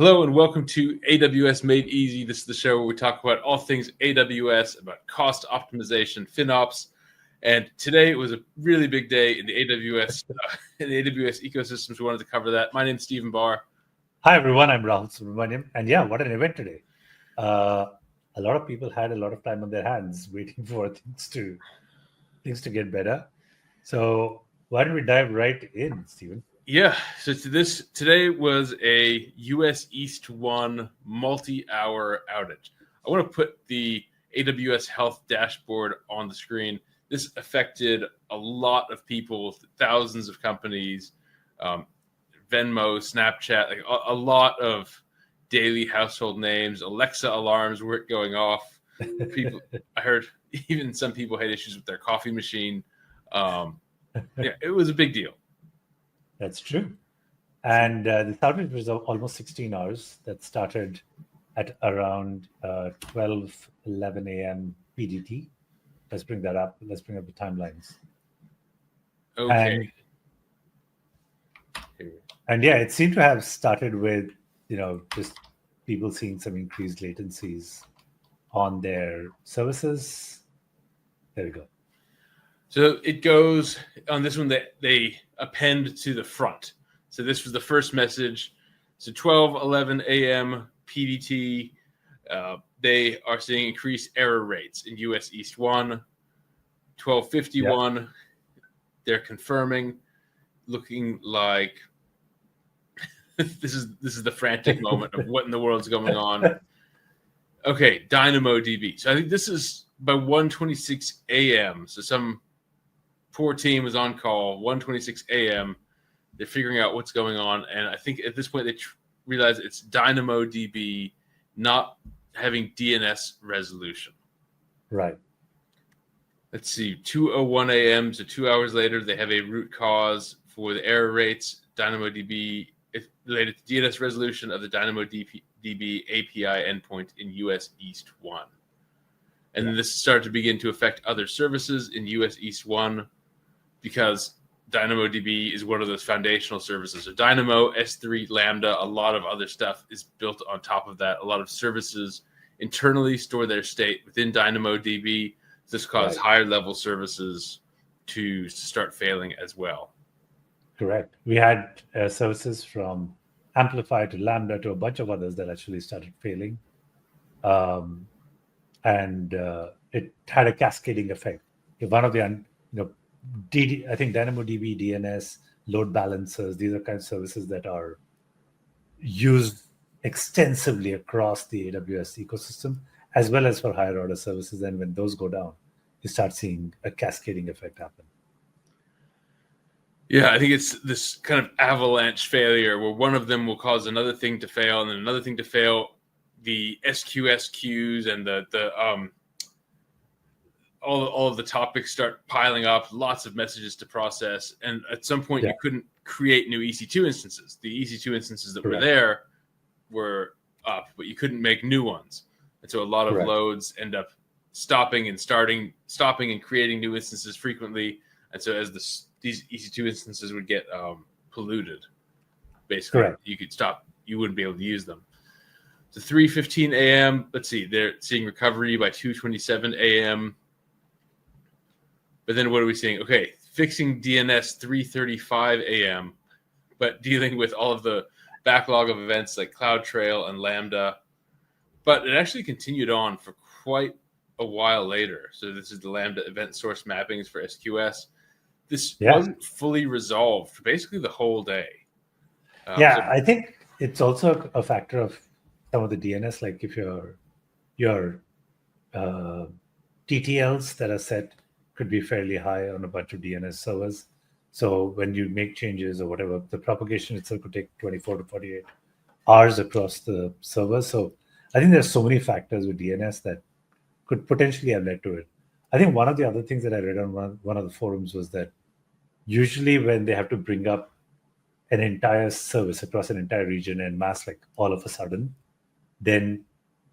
Hello and welcome to AWS Made Easy. This is the show where we talk about all things AWS, about cost optimization, FinOps, and today was a really big day in the AWS ecosystems. We wanted to cover that. My name's Stephen Barr. Hi everyone, I'm Rahul Subramaniam, and yeah, what an event today! A lot of people had a lot of time on their hands waiting for things to get better. So why don't we dive right in, Stephen? Yeah, so today was a US East 1 multi-hour outage. I want to put the AWS Health dashboard on the screen. This affected a lot of people, thousands of companies, Venmo, Snapchat, like a lot of daily household names. Alexa alarms weren't going off. People, I heard even some people had issues with their coffee machine. Yeah, it was a big deal. That's true. And the outage was almost 16 hours. That started at around 11 a.m. PDT. Let's bring that up. Let's bring up the timelines. Okay. And yeah, it seemed to have started with, just people seeing some increased latencies on their services. There we go. So it goes on this one that they append to the front. So this was the first message. So 12:11 a.m. PDT, they are seeing increased error rates in US East 1. 12:51, they're confirming, looking like this is the frantic moment of what in the world's going on. Okay, DynamoDB. So I think this is by 1:26 a.m. So some poor team was on call, 1:26 a.m. They're figuring out what's going on. And I think at this point they realize it's DynamoDB not having DNS resolution. Right. Let's see, 2:01 a.m. So 2 hours later, they have a root cause for the error rates. DynamoDB is related to DNS resolution of the DynamoDB API endpoint in US East 1. And then this started to begin to affect other services in US East 1 because DynamoDB is one of those foundational services. So Dynamo, S3, Lambda, a lot of other stuff is built on top of that. A lot of services internally store their state within DynamoDB. This caused higher level services to start failing as well. Correct. We had services from Amplify to Lambda to a bunch of others that actually started failing. And it had a cascading effect. If one of the, I think DynamoDB, DNS, load balancers, these are kind of services that are used extensively across the AWS ecosystem, as well as for higher order services. And when those go down, you start seeing a cascading effect happen. Yeah, I think it's this kind of avalanche failure where one of them will cause another thing to fail and then another thing to fail. The SQS queues and all of the topics start piling up, lots of messages to process. And at some point you couldn't create new EC2 instances. The EC2 instances that were there were up, but you couldn't make new ones. And so a lot of loads end up stopping and creating new instances frequently. And so as these EC2 instances would get polluted, basically, you wouldn't be able to use them. So 3:15 a.m. Let's see, they're seeing recovery by 2:27 a.m. But then what are we seeing? Okay, fixing DNS 3:35 a.m. But dealing with all of the backlog of events like CloudTrail and Lambda. But it actually continued on for quite a while later. So this is the Lambda event source mappings for SQS. This wasn't fully resolved for basically the whole day. I think it's also a factor of some of the DNS, like if your TTLs that are set could be fairly high on a bunch of DNS servers. So when you make changes or whatever, the propagation itself could take 24 to 48 hours across the server. So I think there's so many factors with DNS that could potentially have led to it. I think one of the other things that I read on one of the forums was that usually when they have to bring up an entire service across an entire region en masse, like all of a sudden, then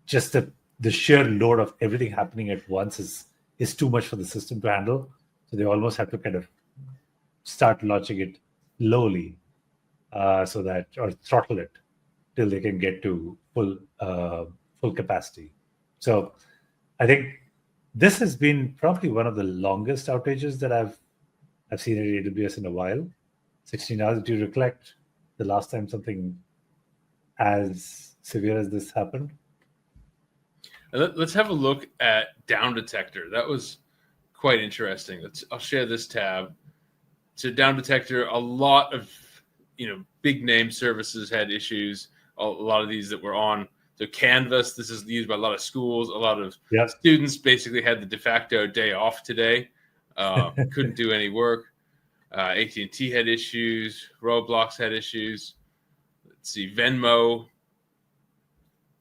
just the sheer load of everything happening at once is too much for the system to handle. So they almost have to kind of start launching it lowly, or throttle it till they can get to full capacity. So I think this has been probably one of the longest outages that I've seen at AWS in a while. 16 hours. Do you recollect the last time something as severe as this happened? Let's have a look at Down Detector. That was quite interesting. I'll share this tab. So Down Detector, a lot of big name services had issues. A lot of these that were on. So Canvas, this is used by a lot of schools. A lot of students basically had the de facto day off today. Couldn't do any work. AT&T had issues. Roblox had issues. Let's see, Venmo.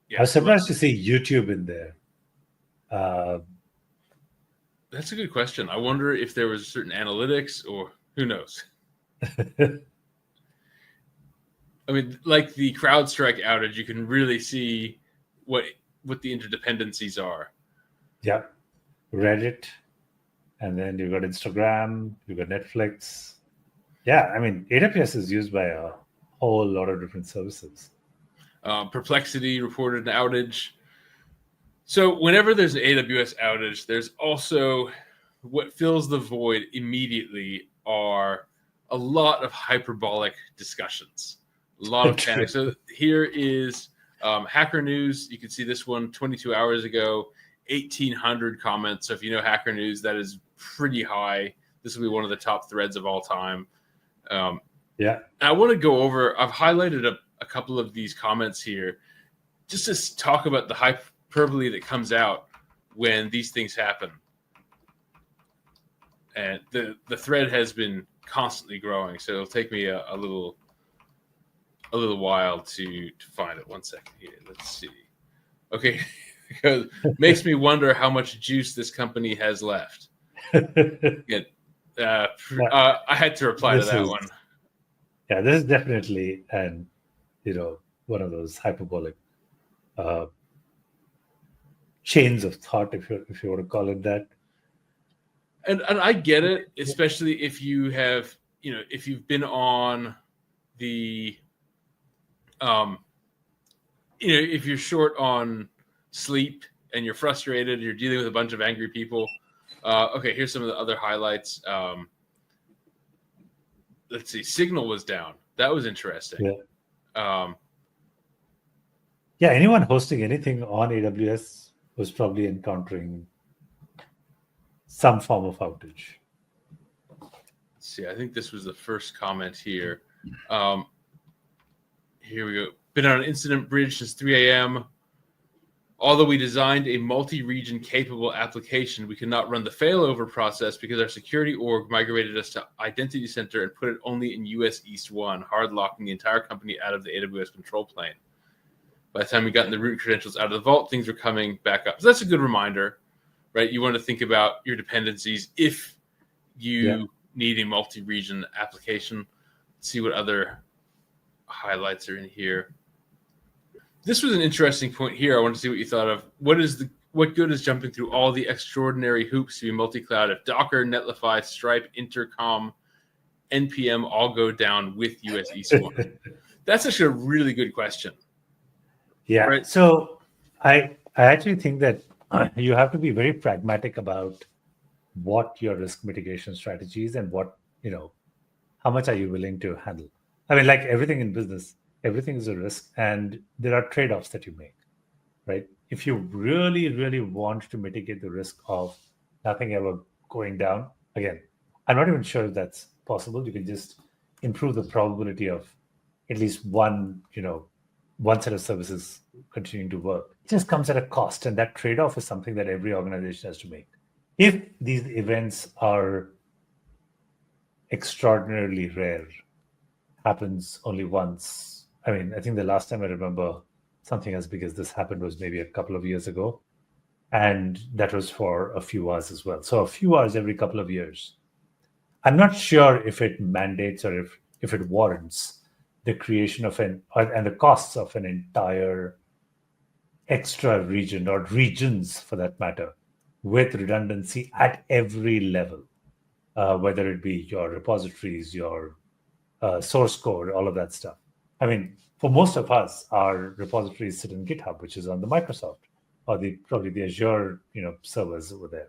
Yeah, I was surprised to see YouTube in there. That's a good question. I wonder if there was certain analytics or who knows. I mean, like the CrowdStrike outage, you can really see what the interdependencies are. Yeah, Reddit, and then you've got Instagram, you've got Netflix. Yeah, I mean, AWS is used by a whole lot of different services. Perplexity reported an outage. So whenever there's an AWS outage, there's also what fills the void immediately are a lot of hyperbolic discussions, a lot of panic. So here is Hacker News. You can see this one 22 hours ago, 1,800 comments. So if you know Hacker News, that is pretty high. This will be one of the top threads of all time. I want to go over, I've highlighted a couple of these comments here just to talk about the hyperbole that comes out when these things happen. And the thread has been constantly growing, so it'll take me a little while to find it. 1 second here. Let's see. Okay, because makes me wonder how much juice this company has left. I had to reply to that one. Yeah, this is definitely one of those hyperbolic chains of thought, if you want to call it that. And I get it, especially if you have, if you've been on the, if you're short on sleep and you're frustrated, you're dealing with a bunch of angry people. Okay, here's some of the other highlights. Let's see, Signal was down. That was interesting. Anyone hosting anything on AWS was probably encountering some form of outage. Let's see, I think this was the first comment here. Here we go. Been on an incident bridge since 3 a.m. Although we designed a multi-region capable application, we could not run the failover process because our security org migrated us to Identity Center and put it only in US East 1, hard locking the entire company out of the AWS control plane. By the time we got in the root credentials out of the vault, things were coming back up. So that's a good reminder, right? You want to think about your dependencies if you need a multi-region application. Let's see what other highlights are in here. This was an interesting point here. I want to see what you thought of. What good is jumping through all the extraordinary hoops to be multi-cloud if Docker, Netlify, Stripe, Intercom, NPM all go down with US East 1? That's actually a really good question. Yeah. Right? So I actually think that you have to be very pragmatic about what your risk mitigation strategy is and what, how much are you willing to handle? I mean, like everything in business, everything is a risk and there are trade-offs that you make, right? If you really, really want to mitigate the risk of nothing ever going down, again, I'm not even sure if that's possible. You can just improve the probability of at least one set of services continuing to work. It just comes at a cost, and that trade-off is something that every organization has to make. If these events are extraordinarily rare, happens only once. I mean, I think the last time I remember something as big as this happened was maybe a couple of years ago, and that was for a few hours as well. So a few hours every couple of years. I'm not sure if it mandates or if it warrants the creation of and the costs of an entire extra region or regions for that matter with redundancy at every level, whether it be your repositories, your source code, all of that stuff. I mean, for most of us, our repositories sit in GitHub, which is on the Microsoft or probably the Azure, servers over there.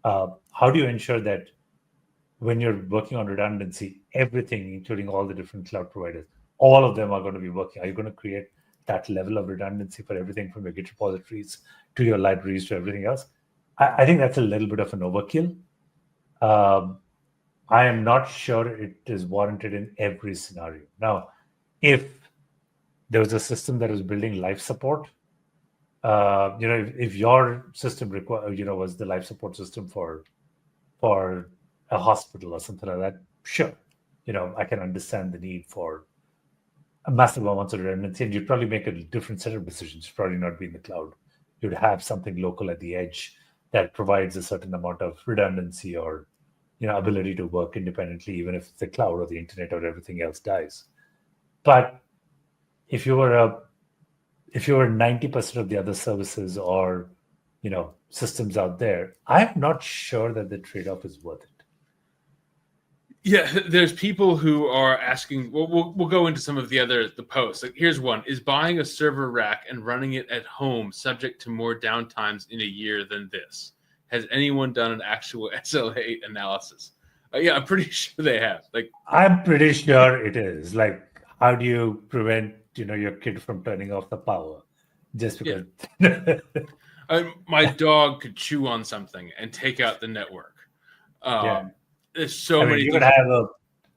How do you ensure that when you're working on redundancy, everything, including all the different cloud providers, all of them are going to be working? Are you going to create that level of redundancy for everything from your Git repositories to your libraries to everything else? I think that's a little bit of an overkill. I am not sure it is warranted in every scenario. Now, if there was a system that was building life support, if your system was the life support system for a hospital or something like that, sure, I can understand the need for a massive amounts of redundancy, and you'd probably make a different set of decisions. You'd probably not be in the cloud. You'd have something local at the edge that provides a certain amount of redundancy or ability to work independently, even if the cloud or the internet or everything else dies. But if you were 90% of the other services or systems out there, I'm not sure that the trade-off is worth it. Yeah, there's people who are asking. Well, we'll go into some of the posts. Like, here's one: is buying a server rack and running it at home subject to more downtimes in a year than this? Has anyone done an actual SLA analysis? Yeah, I'm pretty sure they have. I'm pretty sure it is. Like, how do you prevent your kid from turning off the power just because? Yeah. My dog could chew on something and take out the network. Yeah. There's so many. You could have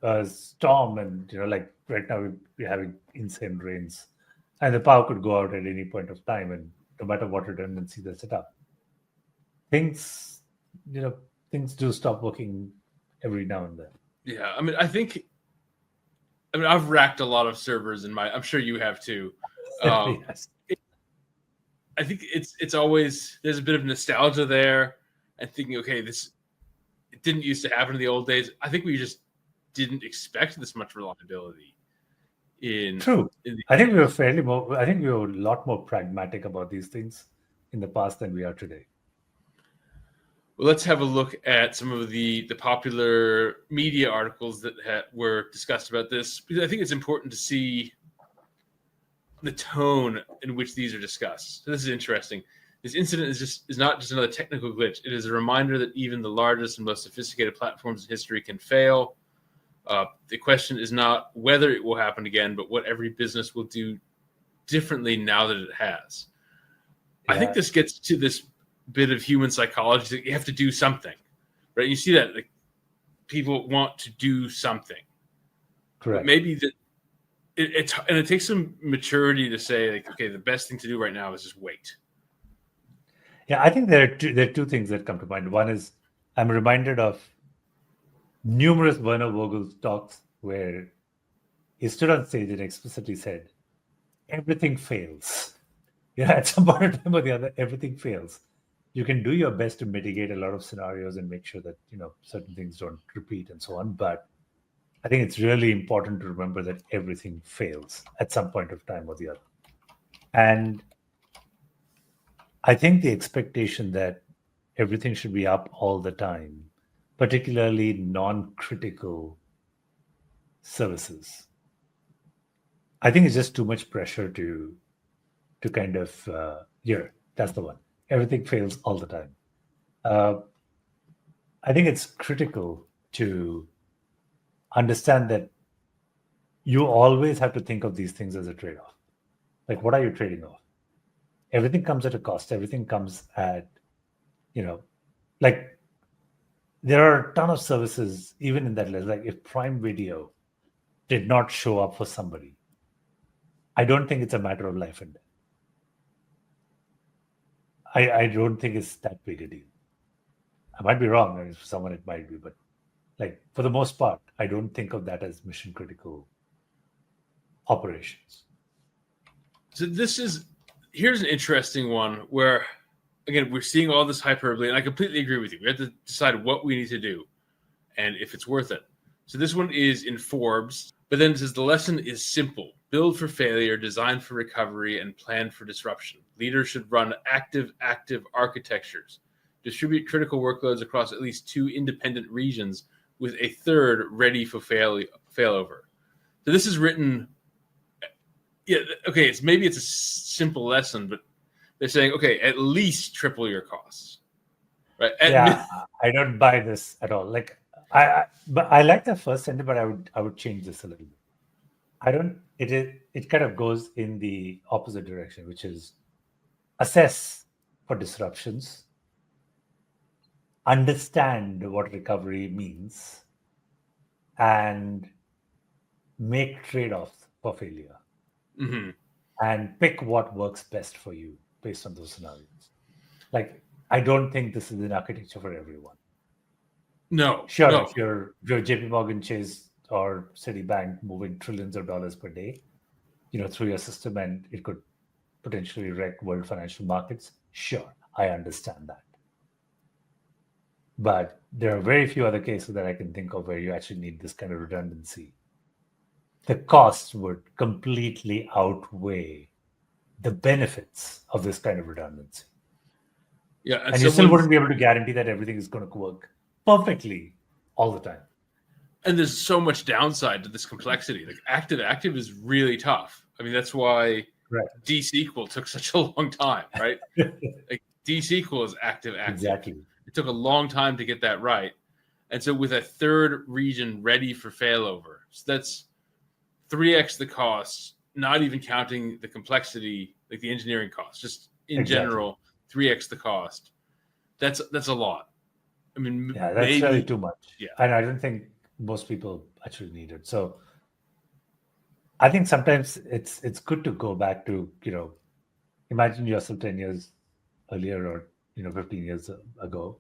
a storm, and like right now we're having insane rains, and the power could go out at any point of time, and no matter what redundancy they set up, things do stop working every now and then. Yeah, I've racked a lot of servers I'm sure you have too. Yes. I think it's always, there's a bit of nostalgia there and thinking, okay, it didn't used to happen in the old days. I think we just didn't expect this much reliability. True. I think we were a lot more pragmatic about these things in the past than we are today. Well, let's have a look at some of the popular media articles that were discussed about this, because I think it's important to see the tone in which these are discussed. So this is interesting. This incident is not just another technical glitch. It is a reminder that even the largest and most sophisticated platforms in history can fail. The question is not whether it will happen again, but what every business will do differently now that it has. Yeah. I think this gets to this bit of human psychology that you have to do something, right? You see that people want to do something. Correct. But maybe that it takes some maturity to say, okay, the best thing to do right now is just wait. Yeah, I think there are two things that come to mind. One is I'm reminded of numerous Werner Vogel talks where he stood on stage and explicitly said, everything fails. At some point in time or the other, everything fails. You can do your best to mitigate a lot of scenarios and make sure that certain things don't repeat and so on. But I think it's really important to remember that everything fails at some point of time or the other. And I think the expectation that everything should be up all the time, particularly non-critical services, I think it's just too much pressure to kind of, that's the one. Everything fails all the time. I think it's critical to understand that you always have to think of these things as a trade-off. Like, what are you trading off? Everything comes at a cost. Everything comes at, like, there are a ton of services, even in that list. Like, if Prime Video did not show up for somebody, I don't think it's a matter of life and death. I don't think it's that big a deal. I might be wrong. I mean, for someone it might be, but like for the most part, I don't think of that as mission critical operations. So here's an interesting one where, again, we're seeing all this hyperbole, and I completely agree with you. We have to decide what we need to do and if it's worth it. So this one is in Forbes, but then it says the lesson is simple. Build for failure, design for recovery, and plan for disruption. Leaders should run active architectures. Distribute critical workloads across at least 2 independent regions with a third ready for failover. So this is written Yeah, okay, maybe it's a simple lesson, but they're saying, okay, at least triple your costs, right? I don't buy this at all. Like but I like the first sentence, but I would change this a little bit. I don't. It kind of goes in the opposite direction, which is assess for disruptions, understand what recovery means, and make trade-offs for failure, Mm-hmm. and pick what works best for you based on those scenarios. Like, I don't think this is an architecture for everyone. No, Sure, no. if you're JP Morgan Chase or Citibank moving trillions of dollars per day, through your system, and it could potentially wreck world financial markets. Sure, I understand that. But there are very few other cases that I can think of where you actually need this kind of redundancy. The costs would completely outweigh the benefits of this kind of redundancy. Yeah, and you still wouldn't be able to guarantee that everything is going to work perfectly all the time. And there's so much downside to this complexity. Like active is really tough. I mean, that's why DSQL took such a long time, right? Like DSQL is active. Exactly. It took a long time to get that right. And so with a third region ready for failover, so that's 3x the cost, not even counting the complexity, like the engineering cost, just in general, 3x the cost. That's a lot. I mean, yeah, that's really too much. Yeah. And I don't think most people actually need it. So I think sometimes it's good to go back to, imagine yourself 10 years earlier or, 15 years ago.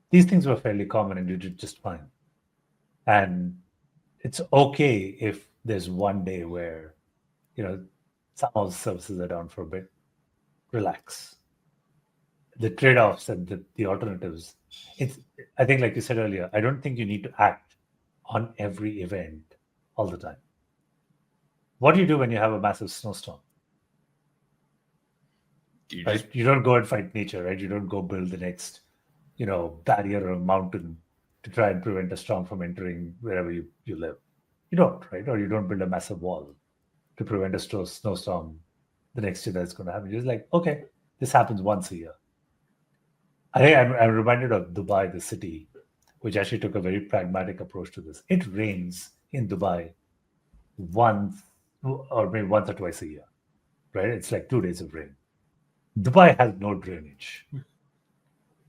These things were fairly common and you did just fine. And it's okay if there's one day where, some of the services are down for a bit. Relax. The trade-offs and the alternatives. I think, like you said earlier, I don't think you need to act on every event all the time. What do you do when you have a massive snowstorm? You don't go and fight nature, right? You don't go build the next, barrier or mountain to try and prevent a storm from entering wherever you live. You don't, right? Or you don't build a massive wall to prevent a snowstorm the next year that's going to happen. You're just like, okay, this happens once a year. I think I'm reminded of Dubai, the city, which actually took a very pragmatic approach to this. It rains in Dubai once or maybe once or twice a year, right? It's like 2 days of rain. Dubai has no drainage.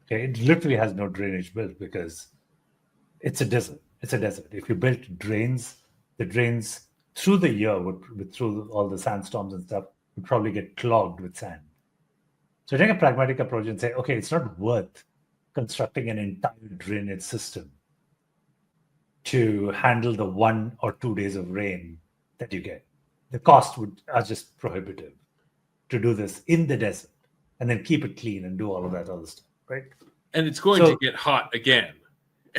Okay, it literally has no drainage built because it's a desert. It's a desert. If you built drains, the drains through the year through all the sandstorms and stuff would probably get clogged with sand. So take a pragmatic approach and say, okay, it's not worth constructing an entire drainage system to handle the 1 or 2 days of rain that you get. The costs are just prohibitive to do this in the desert and then keep it clean and do all of that other stuff, right? And it's going to get hot again,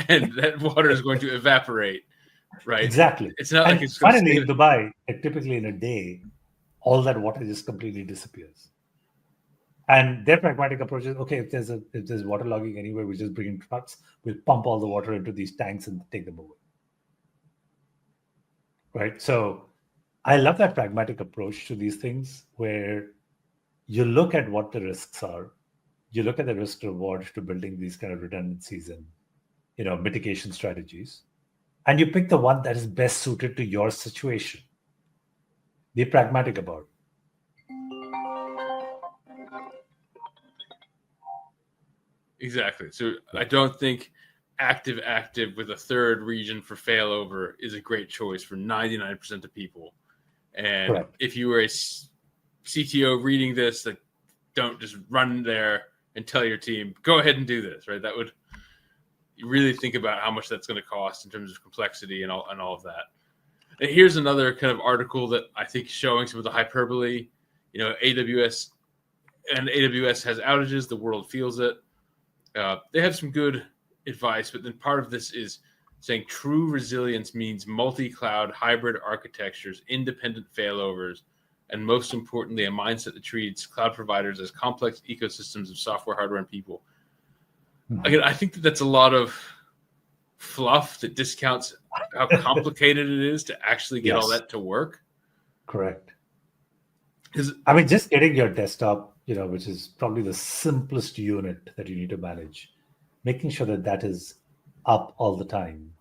and that water is going to evaporate, right? Exactly. It's not like it's finally in Dubai, typically in a day, all that water just completely disappears. And their pragmatic approach is, okay, if there's waterlogging anywhere, we just bring in trucks, we'll pump all the water into these tanks and take them away. Right? So I love that pragmatic approach to these things where you look at what the risks are, you look at the risk reward to building these kind of redundancies and mitigation strategies, and you pick the one that is best suited to your situation. Be pragmatic about it. Exactly. So I don't think active with a third region for failover is a great choice for 99% of people. And Correct. If you were a CTO reading this, like, don't just run there and tell your team, go ahead and do this, right? That would really think about how much that's going to cost in terms of complexity and all of that. And here's another kind of article that I think is showing some of the hyperbole. AWS has outages. The world feels it. They have some good advice, but then part of this is saying true resilience means multi-cloud hybrid architectures, independent failovers, and most importantly, a mindset that treats cloud providers as complex ecosystems of software, hardware, and people. Mm-hmm. Again, I think that's a lot of fluff that discounts how complicated it is to actually get all that to work. Correct. I mean, just getting your desktop, which is probably the simplest unit that you need to manage, making sure that that is up all the time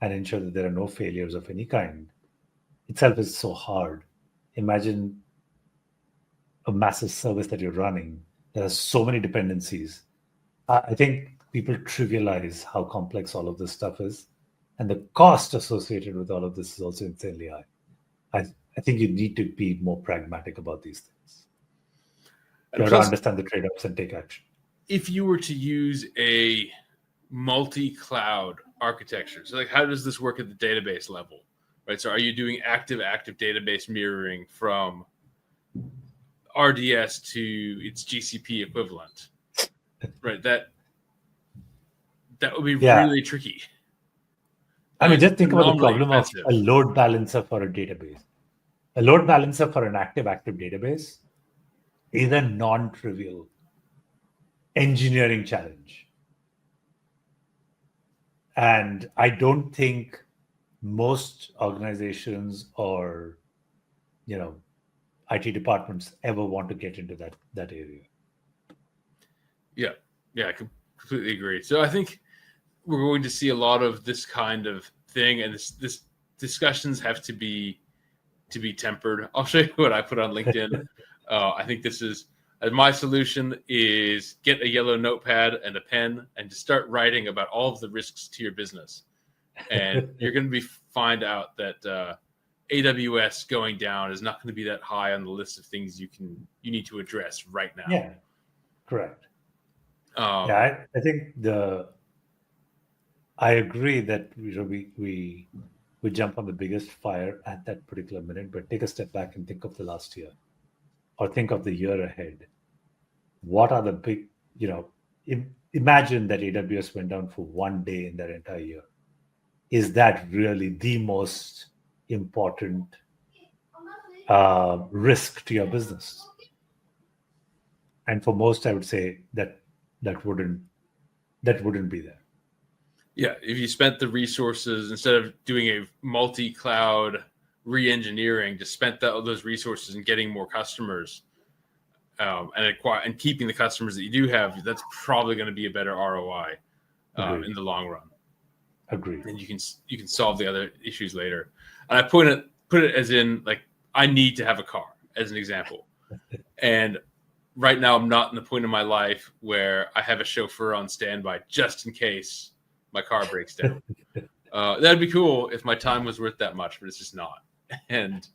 and ensure that there are no failures of any kind itself is so hard. Imagine a massive service that you're running. There are so many dependencies. I think people trivialize how complex all of this stuff is. And the cost associated with all of this is also insanely high. I think you need to be more pragmatic about these things. You have to understand the trade-offs and take action. If you were to use a multi-cloud architecture, so like how does this work at the database level? Right. So are you doing active database mirroring from RDS to its GCP equivalent? Right. That would be really tricky. I mean, just think about the problem of a load balancer for a database. A load balancer for an active database is a non-trivial engineering challenge. And I don't think most organizations or, IT departments ever want to get into that area. Yeah, I completely agree. So I think we're going to see a lot of this kind of thing, and this discussions have to be tempered. I'll show you what I put on LinkedIn. I think this is my solution is get a yellow notepad and a pen and just start writing about all of the risks to your business. And you're going to find out that AWS going down is not going to be that high on the list of things you need to address right now. Yeah, correct. I think I agree that we jump on the biggest fire at that particular minute, but take a step back and think of the last year, or think of the year ahead. What are the big, imagine that AWS went down for one day in that entire year. Is that really the most important risk to your business? And for most, I would say that wouldn't be there. Yeah, if you spent the resources instead of doing a multi-cloud re-engineering, just spent those resources in getting more customers and keeping the customers that you do have, that's probably going to be a better ROI in the long run. Agreed. And you can solve the other issues later. And I put it as in, like, I need to have a car as an example. And right now I'm not in the point in my life where I have a chauffeur on standby just in case my car breaks down. That'd be cool if my time was worth that much, but it's just not. And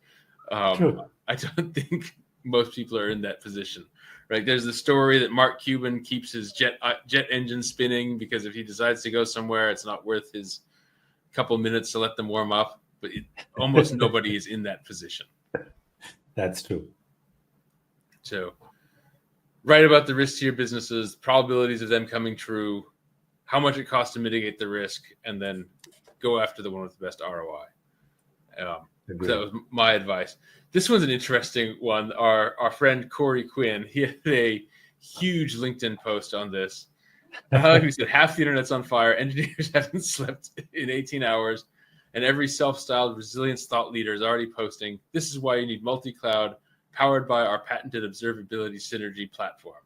I don't think most people are in that position. Right? There's the story that Mark Cuban keeps his jet engine spinning because if he decides to go somewhere, it's not worth his couple minutes to let them warm up. But almost nobody is in that position. That's true. So write about the risks to your businesses, probabilities of them coming true, how much it costs to mitigate the risk, and then go after the one with the best ROI. So that was my advice. This one's an interesting one. Our friend Corey Quinn, he had a huge LinkedIn post on this. He said, half the internet's on fire. Engineers haven't slept in 18 hours. And every self-styled resilience thought leader is already posting, this is why you need multi-cloud powered by our patented observability synergy platform.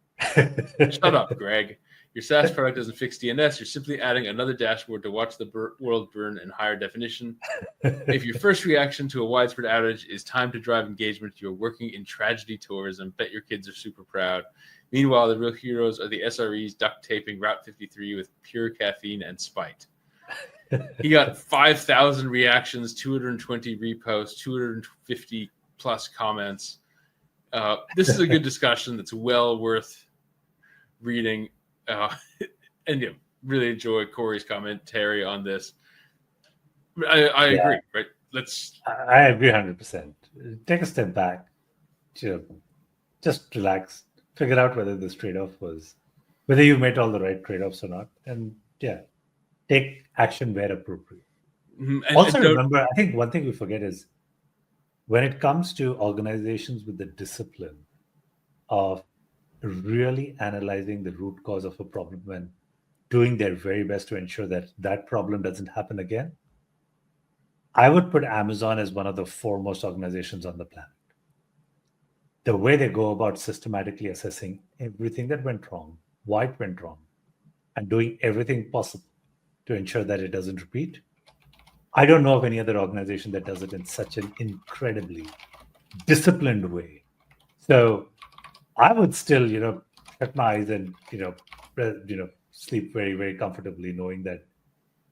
Shut up, Greg. Your SaaS product doesn't fix DNS. You're simply adding another dashboard to watch the world burn in higher definition. If your first reaction to a widespread outage is time to drive engagement, you're working in tragedy tourism. Bet your kids are super proud. Meanwhile, the real heroes are the SREs duct taping Route 53 with pure caffeine and spite. He got 5,000 reactions, 220 reposts, 250 plus comments. This is a good discussion that's well worth reading. And really enjoy Corey's commentary on this. I agree, right? I agree 100%. Take a step back, just relax, figure out whether this trade-off whether you made all the right trade-offs or not, and take action where appropriate. Also remember, I think one thing we forget is when it comes to organizations with the discipline of really analyzing the root cause of a problem and doing their very best to ensure that problem doesn't happen again, I would put Amazon as one of the foremost organizations on the planet. the way they go about systematically assessing everything that went wrong, why it went wrong, and doing everything possible to ensure that it doesn't repeat. I don't know of any other organization that does it in such an incredibly disciplined way. So I would still, shut my eyes and, sleep very, very comfortably knowing that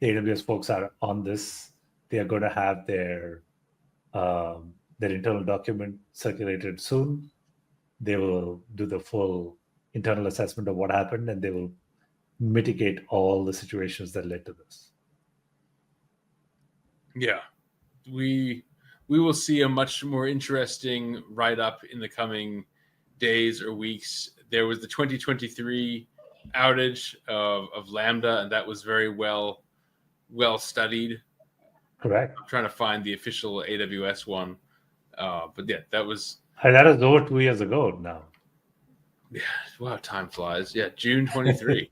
the AWS folks are on this. They are going to have their internal document circulated soon. They will do the full internal assessment of what happened, and they will mitigate all the situations that led to this. Yeah, we will see a much more interesting write-up in the coming days or weeks. There was the 2023 outage of Lambda, and that was very well studied. Correct. I'm trying to find the official AWS one, but yeah, that was over 2 years ago now. Yeah, wow, time flies. Yeah, June 23.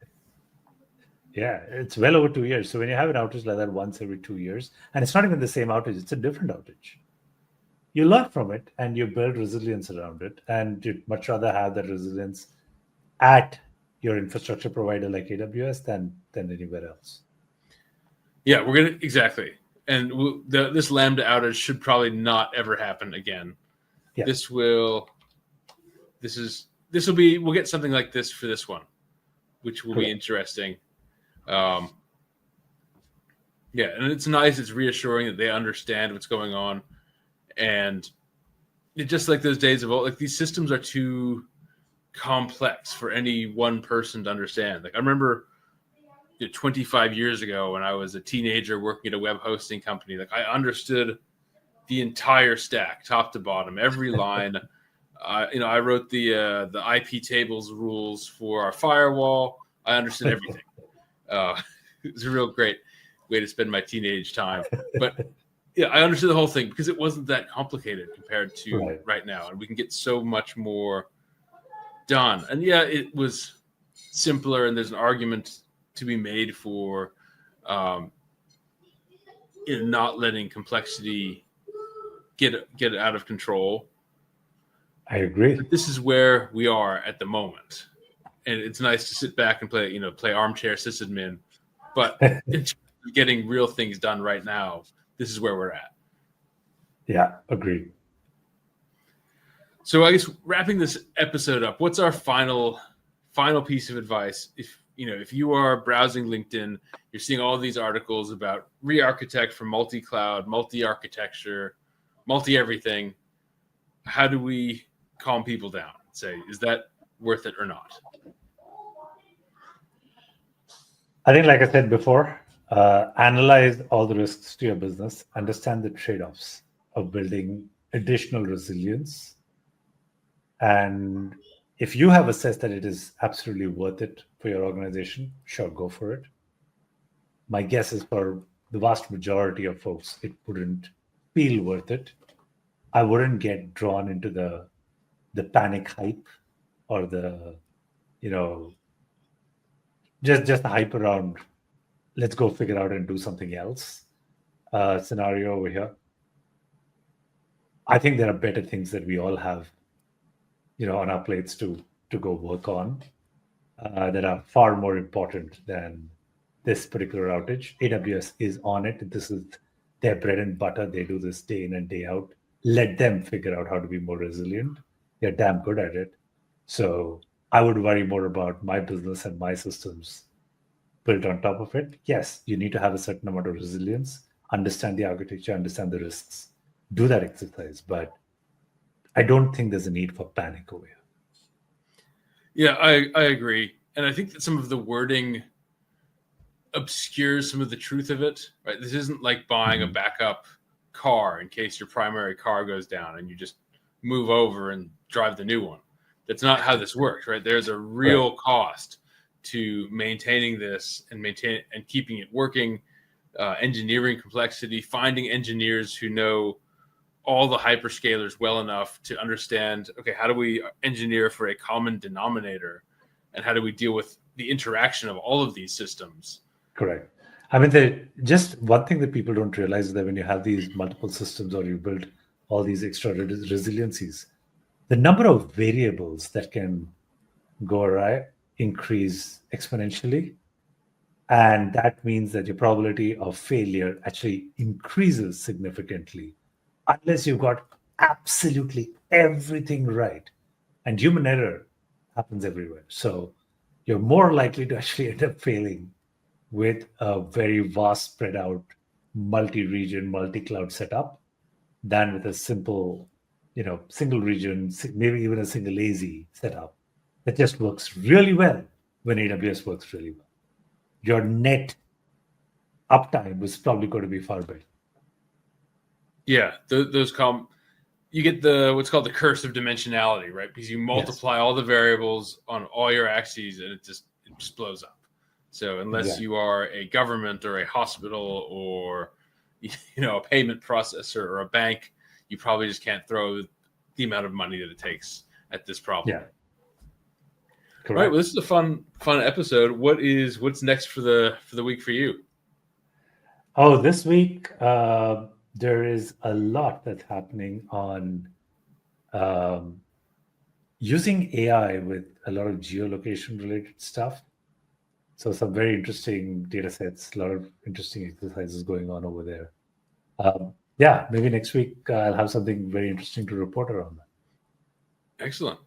Yeah, it's well over 2 years. So when you have an outage like that once every 2 years, and it's not even the same outage, it's a different outage. You learn from it and you build resilience around it. And you'd much rather have that resilience at your infrastructure provider like AWS than anywhere else. Yeah, exactly. And this Lambda outage should probably not ever happen again. Yeah. We'll get something like this for this one, which will be interesting. Yeah, and it's nice. It's reassuring that they understand what's going on, and just like those days of old, like these systems are too complex for any one person to understand. Like I remember 25 years ago when I was a teenager working at a web hosting company, like I understood the entire stack, top to bottom, every line. I wrote the IP tables rules for our firewall. I understood everything. It was a real great way to spend my teenage time. But yeah, I understood the whole thing because it wasn't that complicated compared to right now. And we can get so much more done. And yeah, it was simpler, and there's an argument to be made for not letting complexity get out of control. I agree. But this is where we are at the moment. And it's nice to sit back and play armchair sysadmin. But in terms of getting real things done right now, this is where we're at. Yeah, agreed. So I guess wrapping this episode up, what's our final piece of advice? If you are browsing LinkedIn, you're seeing all these articles about re-architect for multi-cloud, multi-architecture, multi-everything. How do we calm people down and say, is that worth it or not? I think, like I said before, analyze all the risks to your business, understand the trade-offs of building additional resilience. And if you have assessed that it is absolutely worth it for your organization, sure, go for it. My guess is for the vast majority of folks, it wouldn't feel worth it. I wouldn't get drawn into the panic hype or the, just the hype around, let's go figure out and do something else scenario over here. I think there are better things that we all have, on our plates to go work on that are far more important than this particular outage. AWS is on it. This is their bread and butter. They do this day in and day out. Let them figure out how to be more resilient. They're damn good at it. So I would worry more about my business and my systems built on top of it. Yes, you need to have a certain amount of resilience, understand the architecture, understand the risks, do that exercise. But I don't think there's a need for panic over here. Yeah, I agree. And I think that some of the wording obscures some of the truth of it, right? This isn't like buying a backup car in case your primary car goes down and you just move over and drive the new one. That's not how this works, right? There's a real cost to maintaining this and keeping it working, engineering complexity, finding engineers who know all the hyperscalers well enough to understand, okay, how do we engineer for a common denominator, and how do we deal with the interaction of all of these systems? Correct. I mean, just one thing that people don't realize is that when you have these multiple systems or you build all these extra resiliencies, the number of variables that can go awry increase exponentially. And that means that your probability of failure actually increases significantly unless you've got absolutely everything right. And human error happens everywhere. So you're more likely to actually end up failing with a very vast, spread out, multi-region, multi-cloud setup than with a simple, single region, maybe even a single AZ setup that just works really well when AWS works really well. Your net uptime is probably going to be far better. Yeah, you get what's called the curse of dimensionality, right? Because you multiply all the variables on all your axes, and it just blows up. So unless you are a government or a hospital or a payment processor or a bank, you probably just can't throw the amount of money that it takes at this problem. Yeah. Correct. All right. Well, this is a fun episode. What's next for the week for you? Oh, this week there is a lot that's happening on using AI with a lot of geolocation related stuff. So some very interesting data sets, a lot of interesting exercises going on over there. Maybe next week I'll have something very interesting to report around that. Excellent.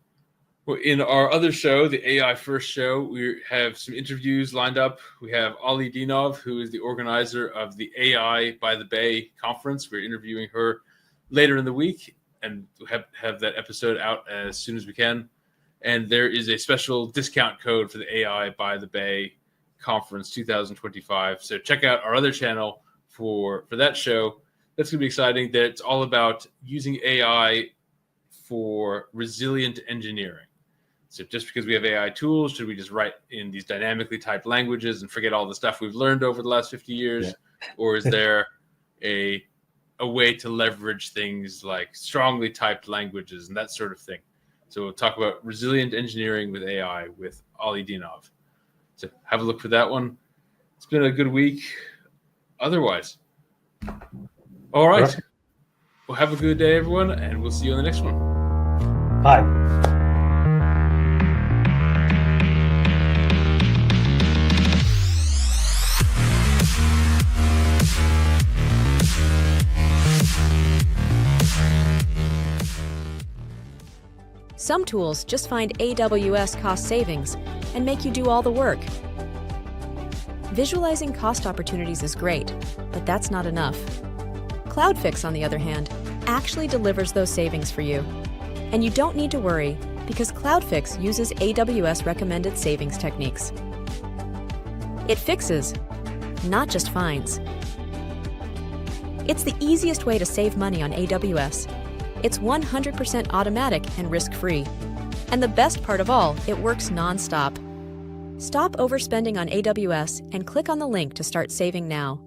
Well, in our other show, the AI First show, we have some interviews lined up. We have Ali Dinov, who is the organizer of the AI by the Bay conference. We're interviewing her later in the week, and we'll have that episode out as soon as we can. And there is a special discount code for the AI by the Bay conference 2025. So check out our other channel for that show. That's going to be exciting. That's all about using AI for resilient engineering. So just because we have AI tools, should we just write in these dynamically typed languages and forget all the stuff we've learned over the last 50 years? Yeah. Or is there a way to leverage things like strongly typed languages and that sort of thing? So we'll talk about resilient engineering with AI with Ali Dinov. So have a look for that one. It's been a good week otherwise. All right. Perfect. Well, have a good day, everyone, and we'll see you on the next one. Bye. Some tools just find AWS cost savings and make you do all the work. Visualizing cost opportunities is great, but that's not enough. CloudFix, on the other hand, actually delivers those savings for you. And you don't need to worry, because CloudFix uses AWS recommended savings techniques. It fixes, not just finds. It's the easiest way to save money on AWS. It's 100% automatic and risk-free. And the best part of all, it works non-stop. Stop overspending on AWS and click on the link to start saving now.